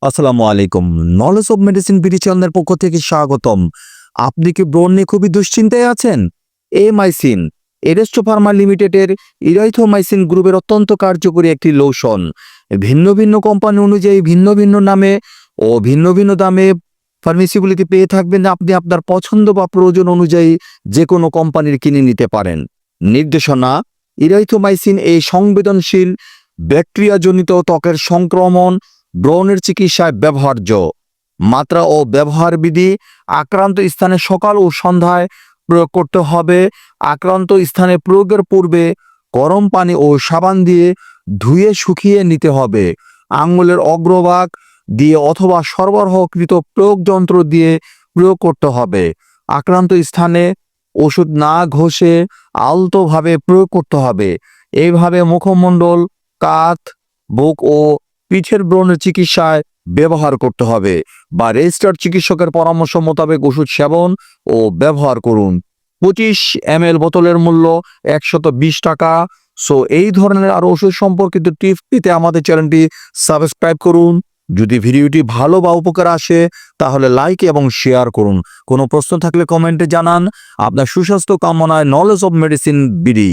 আসসালামু আলাইকুম। Knowledge of medicine BD চ্যানেলের পক্ষ থেকে স্বাগতম। আপনি কি ব্রণ নিয়ে খুবই দুশ্চিন্তায় আছেন? এমাইসিন এরেস্টো ফার্মা লিমিটেডের ইরাইথোমাইসিন গ্রুপের অত্যন্ত কার্যকরী একটি লোশন। ভিন্ন ভিন্ন কোম্পানি অনুযায়ী ভিন্ন ভিন্ন নামে ও ভিন্ন ভিন্ন দামে ফার্মেসিগুলিতে পেয়ে থাকবেন। আপনি আপনার পছন্দ বা প্রয়োজন অনুযায়ী যে কোনো কোম্পানির কিনে নিতে পারেন। নির্দেশনা: ইরাইথোমাইসিন এই সংবেদনশীল ব্যাকটেরিয়াজনিত ত্বকের সংক্রমণ ব্রণের চিকিৎসায় ব্যবহার্য। মাত্রা ও ব্যবহার বিধি: আক্রান্ত স্থানে সকাল ও সন্ধ্যায় প্রয়োগ করতে হবে। আক্রান্ত স্থানে প্রয়োগের পূর্বে গরম পানি ও সাবান দিয়ে ধুয়ে শুকিয়ে নিতে হবে। আঙ্গুলের অগ্রভাগ দিয়ে অথবা সরবরাহকৃত প্রয়োগ যন্ত্র দিয়ে প্রয়োগ করতে হবে। আক্রান্ত স্থানে ওষুধ না ঘষে আলতোভাবে প্রয়োগ করতে হবে। এইভাবে মুখমণ্ডল, কাঁধ, বুক ও পিঠের ব্রণের চিকিৎসায় ব্যবহার করতে হবে বা রেজিস্টার্ড চিকিৎসকের পরামর্শ মোতাবেক ওষুধ সেবন ও ব্যবহার করুন। 25 ml বোতলের মূল্য 120 টাকা। সো এই ধরনের আরো ওষুধ সম্পর্কিত টিপস পেতে আমাদের চ্যানেলটি সাবস্ক্রাইব করুন। যদি ভিডিওটি ভালো বা উপকার আসে তাহলে লাইক এবং শেয়ার করুন। কোনো প্রশ্ন থাকলে কমেন্টে জানান। আপনার সুস্বাস্থ্য কামনায় নলেজ অব মেডিসিন বিডি।